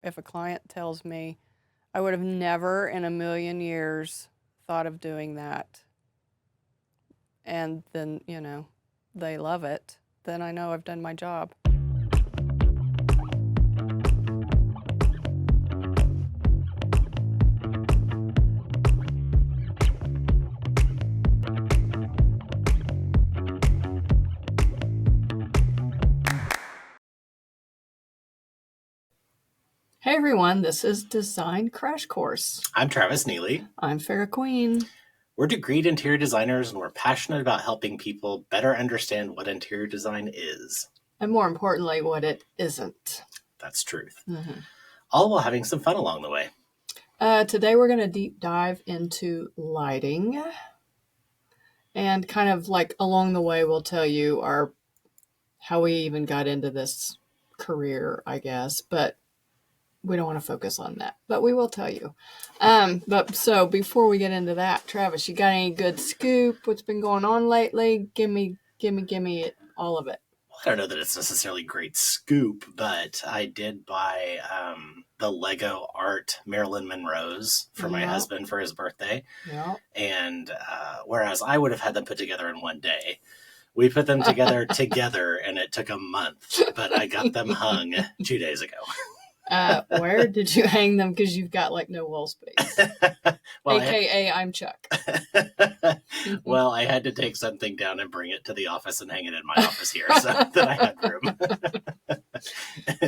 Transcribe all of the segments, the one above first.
if a client tells me, I would have never in a million years thought of doing that, and then, they love it, then I know I've done my job. Hey everyone, this is Design Crash Course. I'm Travis Neely. I'm Phara Queen. We're degreed interior designers, and we're passionate about helping people better understand what interior design is. And more importantly, what it isn't. That's truth. Mm-hmm. All while having some fun along the way. Today we're going to deep dive into lighting. And kind of like along the way, we'll tell you how we even got into this career, I guess. But we don't want to focus on that, but we will tell you. But so before we get into that, Travis, you got any good scoop? What's been going on lately? Give me it, all of it. Well, I don't know that it's necessarily great scoop, but I did buy the Lego art Marilyn Monroe's for my husband for his birthday. Yeah. And whereas I would have had them put together in one day, we put them together and it took a month, but I got them hung 2 days ago. Where did you hang them? Because you've got like no wall space. Well, AKA I'm Chuck. Well, I had to take something down and bring it to the office and hang it in my office here so that I had room.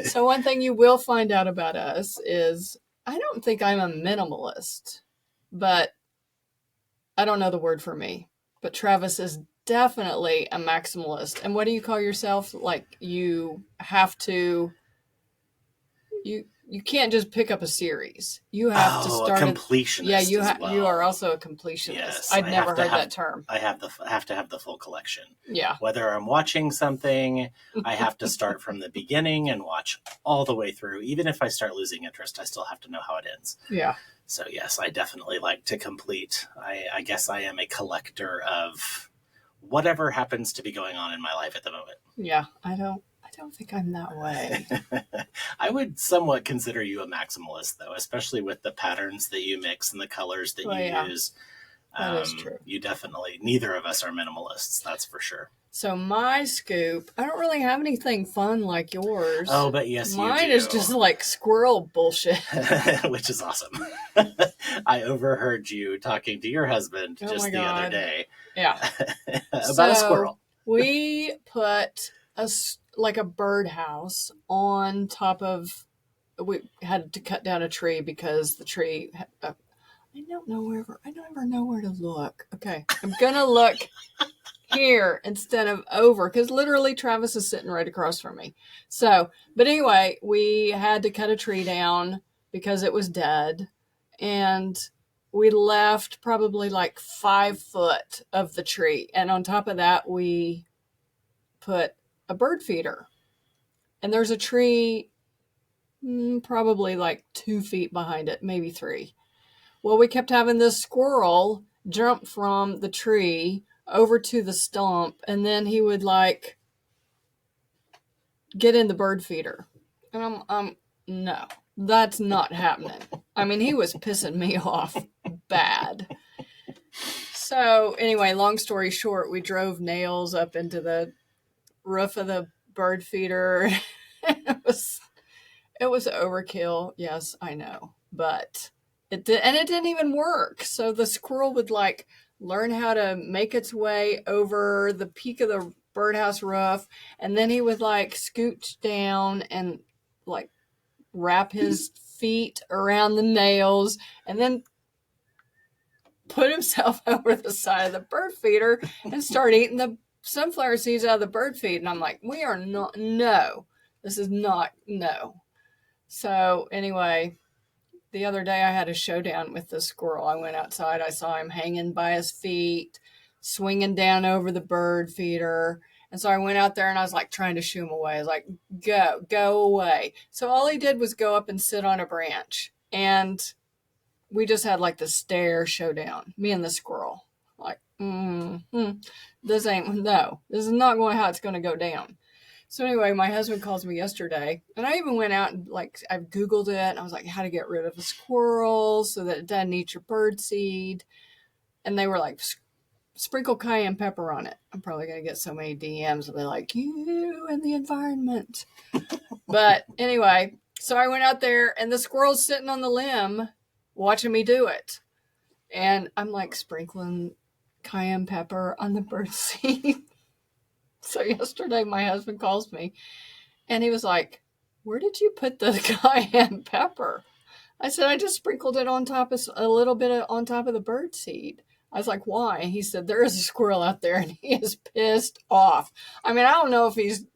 So one thing you will find out about us is I don't think I'm a minimalist, but I don't know the word for me. But Travis is definitely a maximalist. And what do you call yourself? Like you have to... You can't just pick up a series. You have to start a completionist. Yeah, you are also a completionist. Yes, I'd never heard that term. I have to have the full collection. Yeah. Whether I'm watching something, I have to start from the beginning and watch all the way through. Even if I start losing interest, I still have to know how it ends. Yeah. So yes, I definitely like to complete. I guess I am a collector of whatever happens to be going on in my life at the moment. Yeah, I don't think I'm that way. I would somewhat consider you a maximalist, though, especially with the patterns that you mix and the colors that you use. That is true. You definitely, neither of us are minimalists, that's for sure. So my scoop, I don't really have anything fun like yours. Oh, but yes, mine is just like squirrel bullshit. Which is awesome. I overheard you talking to your husband just the other day. Yeah. About a squirrel. We put a birdhouse on top of, we had to cut down a tree because the tree, I never know where to look. Okay. I'm going to look here instead of over because literally Travis is sitting right across from me. So, but anyway, we had to cut a tree down because it was dead, and we left probably like 5 foot of the tree. And on top of that, we put a bird feeder. And there's a tree probably like 2 feet behind it, maybe 3. Well, we kept having this squirrel jump from the tree over to the stump, and then he would like get in the bird feeder. And I'm no, that's not happening. I mean, he was pissing me off bad. So anyway, long story short, we drove nails up into the roof of the bird feeder. It was overkill. Yes, I know, but it didn't even work. So the squirrel would like learn how to make its way over the peak of the birdhouse roof, and then he would like scooch down and like wrap his feet around the nails, and then put himself over the side of the bird feeder and start eating the sunflower seeds out of the bird feed. And I'm like, this is not. So anyway, the other day I had a showdown with the squirrel. I went outside. I saw him hanging by his feet, swinging down over the bird feeder. And so I went out there and I was like trying to shoo him away. I was like, go away. So all he did was go up and sit on a branch. And we just had like the stare showdown, me and the squirrel. Like, this is not going how it's going to go down. So anyway, my husband calls me yesterday, and I even went out and I Googled it, and I was like, how to get rid of a squirrel so that it doesn't eat your bird seed. And they were like, sprinkle cayenne pepper on it. I'm probably going to get so many DMs and be like, you and the environment. But anyway, so I went out there, and the squirrel's sitting on the limb watching me do it. And I'm like sprinkling cayenne pepper on the bird seed. So yesterday my husband calls me, and he was like, where did you put the cayenne pepper? I said, I just sprinkled it on top of a little bit on top of the bird seed. I was like, why? And he said, there is a squirrel out there, and he is pissed off. I mean, I don't know. He's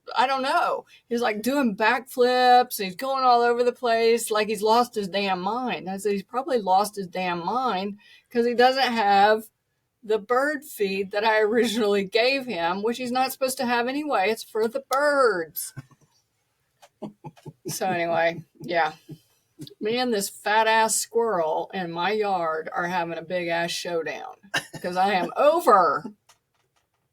like doing backflips. He's going all over the place like he's lost his damn mind. I said, he's probably lost his damn mind because he doesn't have the bird feed that I originally gave him, which he's not supposed to have anyway. It's for the birds. So anyway, yeah. Me and this fat ass squirrel in my yard are having a big ass showdown because I am over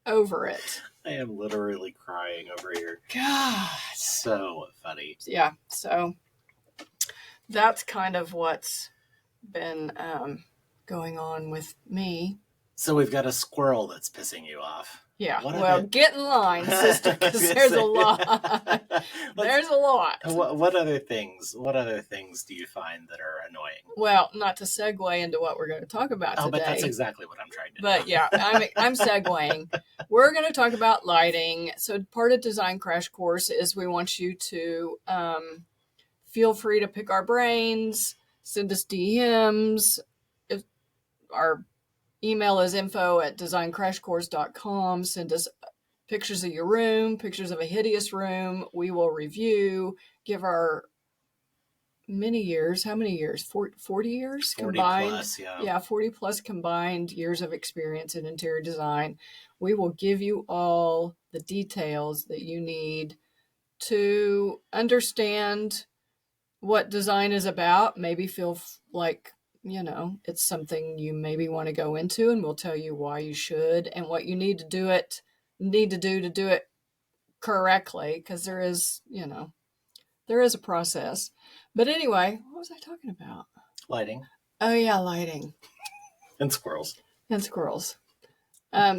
it. I am literally crying over here. God. So funny. Yeah. So that's kind of what's been going on with me. So we've got a squirrel that's pissing you off. Yeah. Well, get in line, sister, because there's a lot. There's a lot. What other things do you find that are annoying? Well, not to segue into what we're going to talk about today. Oh, but that's exactly what I'm trying to do. But yeah, I'm segueing. We're going to talk about lighting. So part of Design Crash Course is we want you to feel free to pick our brains, send us DMs. If our email is info@designcrashcourse.com. Send us pictures of your room, pictures of a hideous room. We will review, give our many years. How many years? 40 years 40 combined? Plus, yeah. Yeah, 40 plus combined years of experience in interior design. We will give you all the details that you need to understand what design is about. Maybe feel like it's something you maybe want to go into, and we'll tell you why you should and what you need to do it correctly, because there is a process. But anyway, what was I talking about? Lighting. Oh yeah, lighting. And squirrels.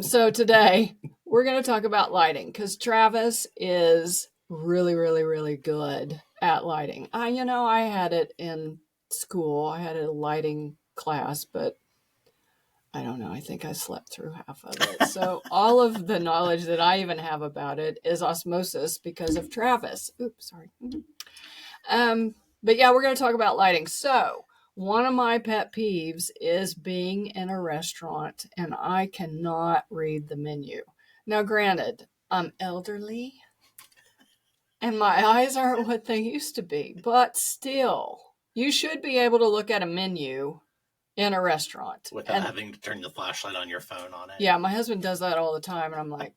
So today we're going to talk about lighting because Travis is really, really, really good at lighting. I had it in school. I had a lighting class, but I don't know. I think I slept through half of it. So all of the knowledge that I even have about it is osmosis because of Travis. Oops, sorry. But yeah, we're going to talk about lighting. So one of my pet peeves is being in a restaurant and I cannot read the menu. Now, granted, I'm elderly and my eyes aren't what they used to be, but still, you should be able to look at a menu in a restaurant without having to turn the flashlight on your phone on it. Yeah, my husband does that all the time, and I'm like,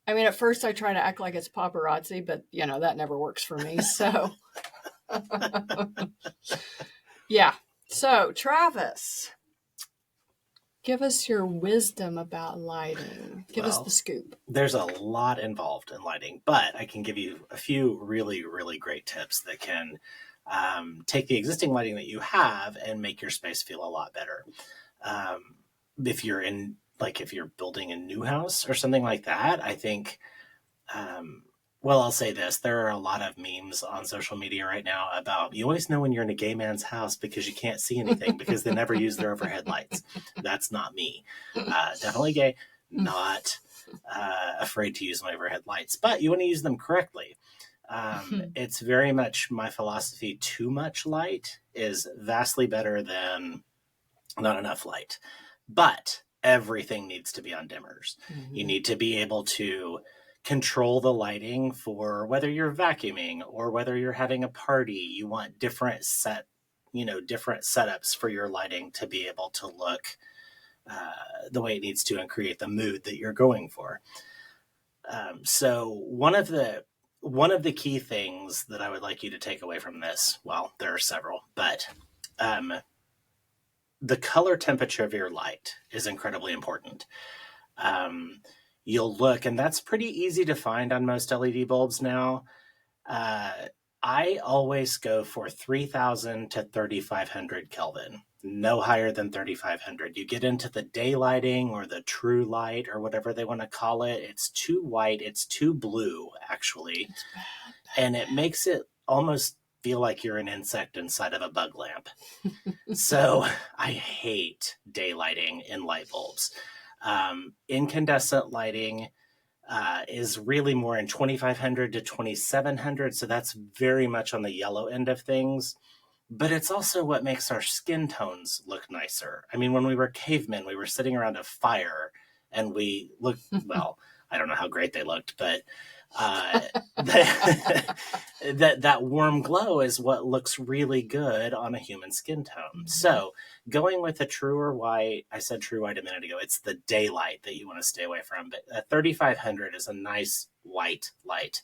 I mean, at first I try to act like it's paparazzi, but that never works for me. So, yeah. So, Travis, give us your wisdom about lighting. Give us the scoop. There's a lot involved in lighting, but I can give you a few really, really great tips that can take the existing lighting that you have and make your space feel a lot better. If you're building a new house or something like that, I think, I'll say this. There are a lot of memes on social media right now about, you always know when you're in a gay man's house because you can't see anything because they never use their overhead lights. That's not me. Definitely gay, not afraid to use my overhead lights, but you want to use them correctly. It's very much my philosophy. Too much light is vastly better than not enough light, but everything needs to be on dimmers. Mm-hmm. You need to be able to control the lighting for whether you're vacuuming or whether you're having a party. You want different setups for your lighting to be able to look the way it needs to and create the mood that you're going for. So one of the key things that I would like you to take away from this, well, there are several, but the color temperature of your light is incredibly important. you'll look, and that's pretty easy to find on most LED bulbs now. Uh, I always go for 3000 to 3500 Kelvin, no higher than 3500. You get into the daylighting or the true light or whatever they want to call it. It's too white, it's too blue, actually. It's bad. And it makes it almost feel like you're an insect inside of a bug lamp. So I hate daylighting in light bulbs. Incandescent lighting is really more in 2500 to 2700. So that's very much on the yellow end of things. But it's also what makes our skin tones look nicer. I mean, when we were cavemen, we were sitting around a fire and we looked, well, I don't know how great they looked, but that warm glow is what looks really good on a human skin tone. So going with a truer white, I said true white a minute ago, it's the daylight that you want to stay away from. But 3500 is a nice white light.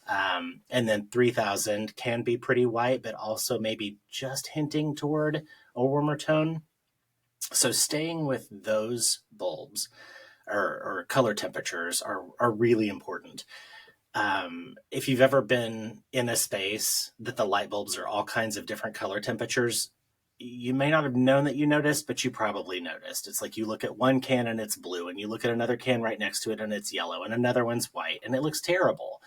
And then 3000 can be pretty white, but also maybe just hinting toward a warmer tone. So staying with those bulbs or color temperatures are really important. If you've ever been in a space that the light bulbs are all kinds of different color temperatures, you may not have known that you noticed, but you probably noticed. It's like you look at one can and it's blue, and you look at another can right next to it and it's yellow, and another one's white, and it looks terrible.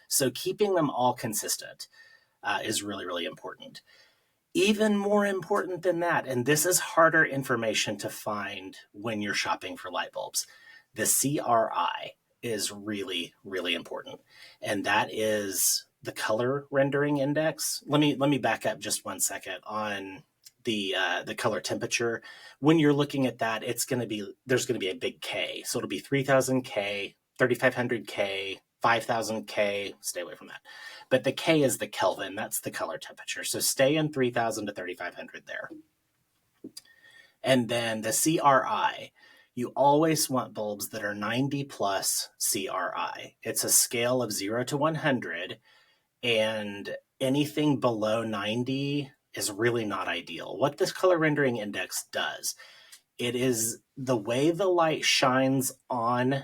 So keeping them all consistent is really, really important. Even more important than that, and this is harder information to find when you're shopping for light bulbs, the CRI is really, really important. And that is the color rendering index. Let me back up just 1 second on the color temperature. When you're looking at that, there's going to be a big K. So it'll be 3000K, 3500K, 5000K. Stay away from that. But the K is the Kelvin. That's the color temperature. So stay in 3000 to 3500 there. And then the CRI, you always want bulbs that are 90 plus CRI. It's a scale of 0 to 100, and anything below 90 is really not ideal. What this color rendering index does, it is the way the light shines on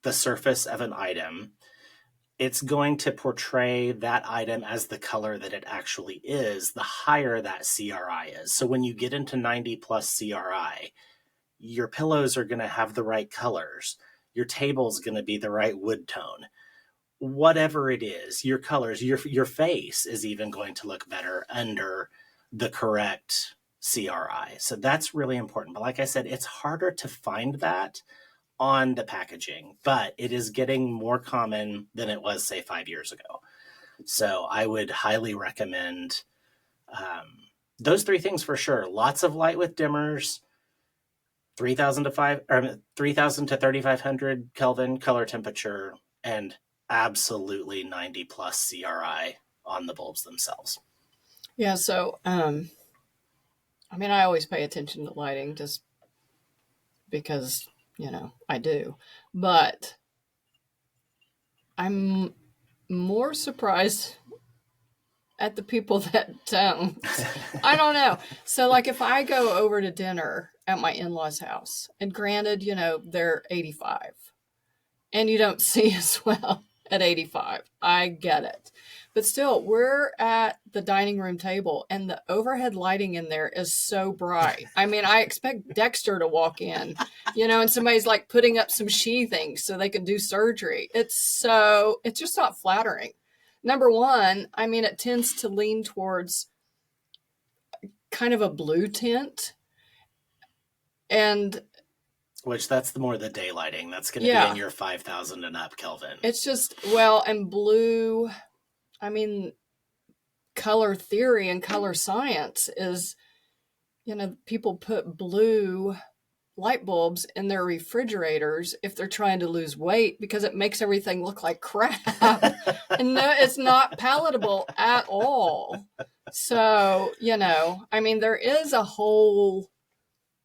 the surface of an item. It's going to portray that item as the color that it actually is, the higher that CRI is. So when you get into 90 plus CRI, your pillows are going to have the right colors. Your table's going to be the right wood tone. Whatever it is, your colors, your face is even going to look better under the correct CRI. So that's really important. But like I said, it's harder to find that on the packaging, but it is getting more common than it was, say, 5 years ago. So I would highly recommend those three things for sure. Lots of light with dimmers, 3000 to 3500 Kelvin color temperature, and absolutely 90 plus CRI on the bulbs themselves. Yeah, so I mean, I always pay attention to lighting just because, I do. But I'm more surprised at the people that don't. I don't know. So, like, if I go over to dinner at my in-laws' house, and granted, they're 85, and you don't see as well at 85. I get it. But still, we're at the dining room table, and the overhead lighting in there is so bright. I mean, I expect Dexter to walk in, and somebody's like putting up some sheathing so they can do surgery. It's just not flattering. Number one, I mean, it tends to lean towards kind of a blue tint. And which that's more the daylighting. That's going to be in your 5000 and up Kelvin. It's just, and blue, I mean, color theory and color science is, people put blue light bulbs in their refrigerators if they're trying to lose weight because it makes everything look like crap. And no, it's not palatable at all. So, I mean, there is a whole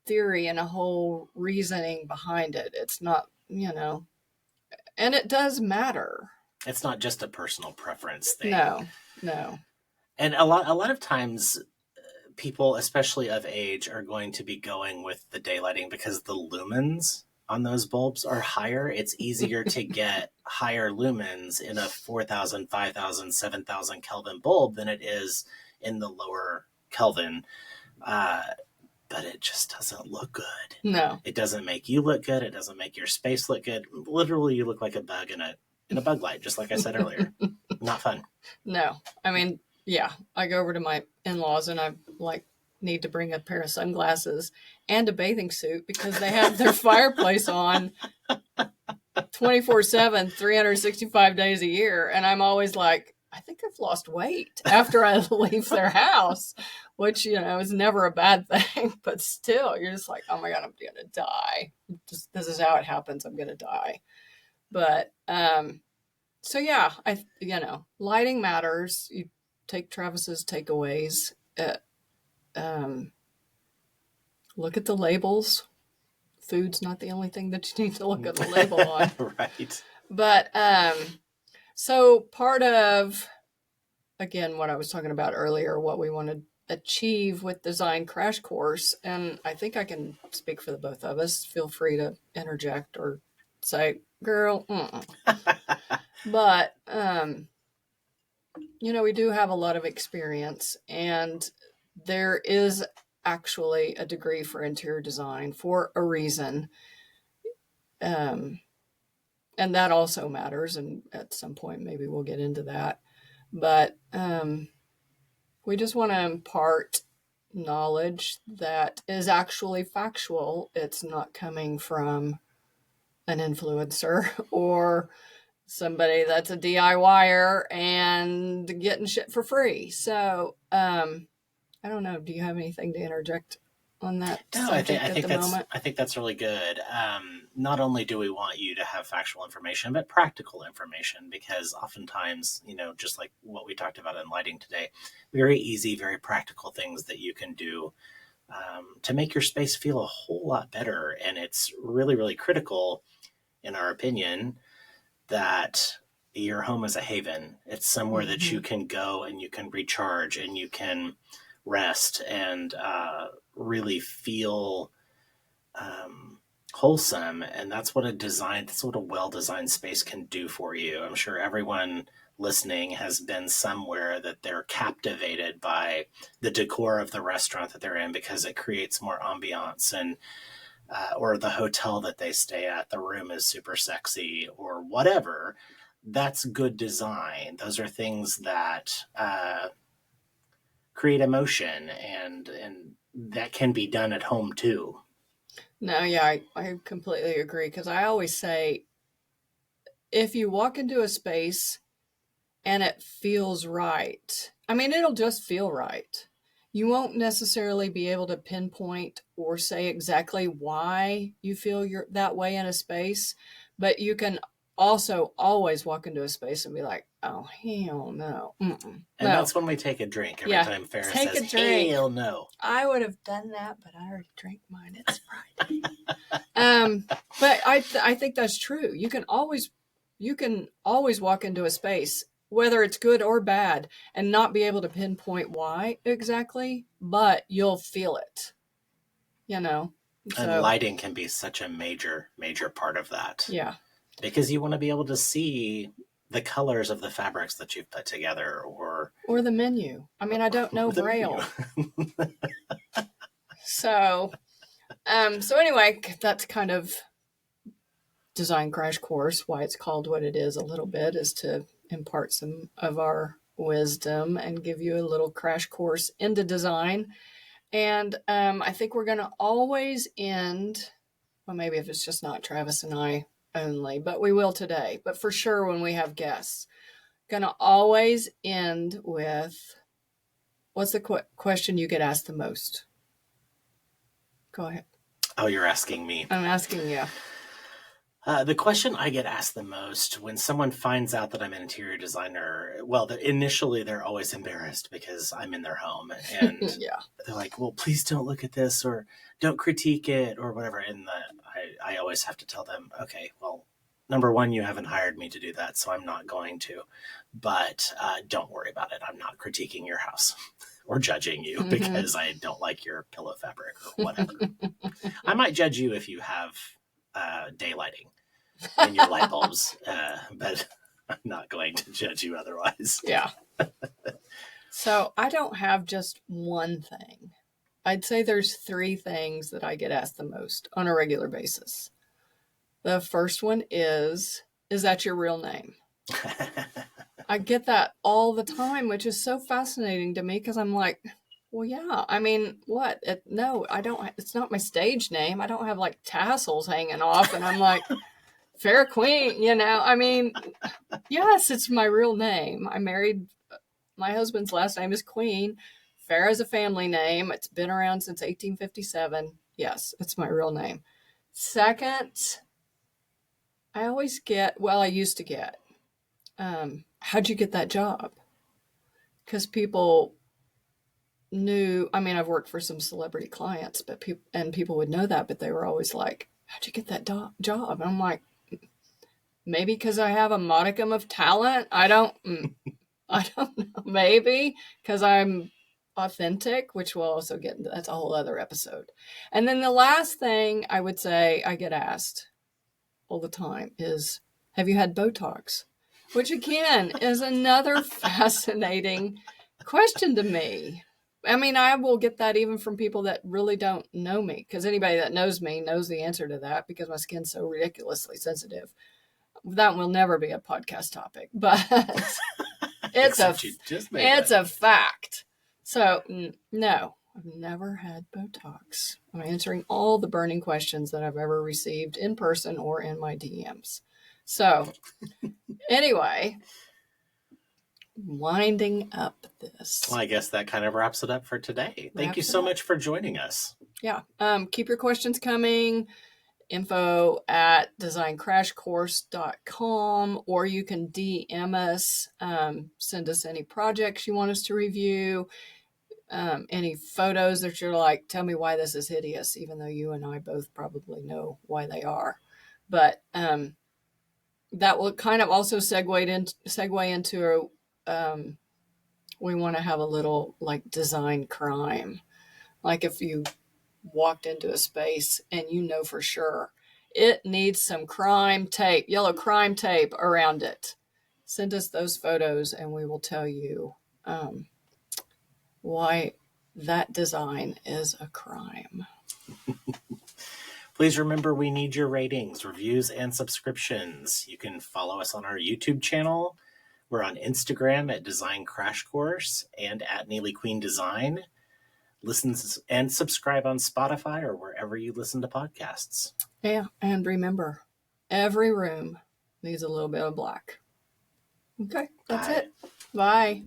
theory and a whole reasoning behind it. It's not, and it does matter. It's not just a personal preference thing. No. And a lot of times people, especially of age, are going to be going with the daylighting because the lumens on those bulbs are higher. It's easier to get higher lumens in a 4,000, 5,000, 7,000 Kelvin bulb than it is in the lower Kelvin. But it just doesn't look good. No. It doesn't make you look good. It doesn't make your space look good. Literally, you look like a bug in a bug light, just like I said earlier. Not fun. No. I mean, yeah, I go over to my in-laws and I need to bring a pair of sunglasses and a bathing suit because they have their fireplace on 24/7, 365 days a year. And I'm always like, I think I've lost weight after I leave their house, which, is never a bad thing. But still, you're just like, oh my God, I'm going to die. This is how it happens. I'm going to die. But, so yeah, lighting matters. You take Travis's takeaways. Look at the labels. Food's not the only thing that you need to look at the label on. Right. But so part of, again, what I was talking about earlier, what we want to achieve with Design Crash Course, and I think I can speak for the both of us. Feel free to interject or say, girl, but, we do have a lot of experience, and there is actually a degree for interior design for a reason. And that also matters. And at some point, maybe we'll get into that. But we just want to impart knowledge that is actually factual. It's not coming from an influencer or somebody that's a DIYer and getting shit for free. So, I don't know. Do you have anything to interject on that? No, I think that's really good. Not only do we want you to have factual information, but practical information, because oftentimes, just like what we talked about in lighting today, very easy, very practical things that you can do to make your space feel a whole lot better. And it's really, really critical, in our opinion, that your home is a haven. It's somewhere that you can go and you can recharge and you can rest and really feel wholesome. And that's what a well-designed space can do for you. I'm sure everyone listening has been somewhere that they're captivated by the decor of the restaurant that they're in because it creates more ambiance, and or the hotel that they stay at, the room is super sexy or whatever. That's good design. Those are things that create emotion, and that can be done at home too. No, yeah, I completely agree, because I always say, if you walk into a space and it feels right, I mean, it'll just feel right. You won't necessarily be able to pinpoint or say exactly why you feel you're that way in a space, but you can also always walk into a space and be like, oh, hell no. Mm-mm. And no. That's when we take a drink every time Phara says, hell no. I would have done that, but I already drank mine. It's Friday. But I think that's true. You can always walk into a space, whether it's good or bad, and not be able to pinpoint why exactly, but you'll feel it, So, and lighting can be such a major, major part of that. Yeah. Because you want to be able to see the colors of the fabrics that you've put together, or the menu. I mean, I don't know Braille. So anyway, that's kind of Design Crash Course. Why it's called what it is a little bit is to impart some of our wisdom and give you a little crash course into design. And I think we're going to always end, well, maybe if it's just not Travis and I only, but we will today. But for sure, when we have guests, going to always end with, what's the question you get asked the most? Go ahead. Oh, you're asking me. I'm asking you. The question I get asked the most when someone finds out that I'm an interior designer, well, initially they're always embarrassed because I'm in their home, and yeah. They're like, well, please don't look at this, or don't critique it, or whatever. And I always have to tell them, okay, well, number one, you haven't hired me to do that, so I'm not going to. But don't worry about it. I'm not critiquing your house or judging you because I don't like your pillow fabric or whatever. I might judge you if you have daylighting in your light bulbs, but I'm not going to judge you otherwise. Yeah. So I don't have just one thing. I'd say there's 3 things that I get asked the most on a regular basis. The first one is that your real name? I get that all the time, which is so fascinating to me because I'm like, well, yeah, I mean, what? No, I don't. It's not my stage name. I don't have like tassels hanging off, and I'm like, Fair Queen, you know? I mean, yes, it's my real name. I married, my husband's last name is Queen. Phara is a family name. It's been around since 1857. Yes, it's my real name. Second, I always get, well, I used to get, how'd you get that job? Because people knew, I mean, I've worked for some celebrity clients, but people would know that, but they were always like, how'd you get that job? And I'm like, maybe because I have a modicum of talent. I don't know. Maybe because I'm authentic, which we'll also get into. That's a whole other episode. And then the last thing I would say I get asked all the time is, have you had Botox? Which again is another fascinating question to me. I mean, I will get that even from people that really don't know me, because anybody that knows me knows the answer to that because my skin's so ridiculously sensitive. That will never be a podcast topic, but it's a fact. So no, I've never had Botox. I'm answering all the burning questions that I've ever received in person or in my DMs. So anyway, winding up this. Well, I guess that kind of wraps it up for today. Thank you so much for joining us. Yeah. Keep your questions coming. info@designcrashcourse.com, or you can DM us, send us any projects you want us to review, any photos that you're like, tell me why this is hideous, even though you and I both probably know why they are. But that will kind of also segue into we want to have a little like design crime. Like if you walked into a space and you know for sure it needs some crime tape, yellow crime tape around it, send us those photos and we will tell you why that design is a crime. Please remember, we need your ratings, reviews, and subscriptions. You can follow us on our YouTube channel. We're on Instagram at Design Crash Course and at Neely Queen Design. Listen and subscribe on Spotify or wherever you listen to podcasts. Yeah, and remember, every room needs a little bit of black. Okay, that's it. Bye.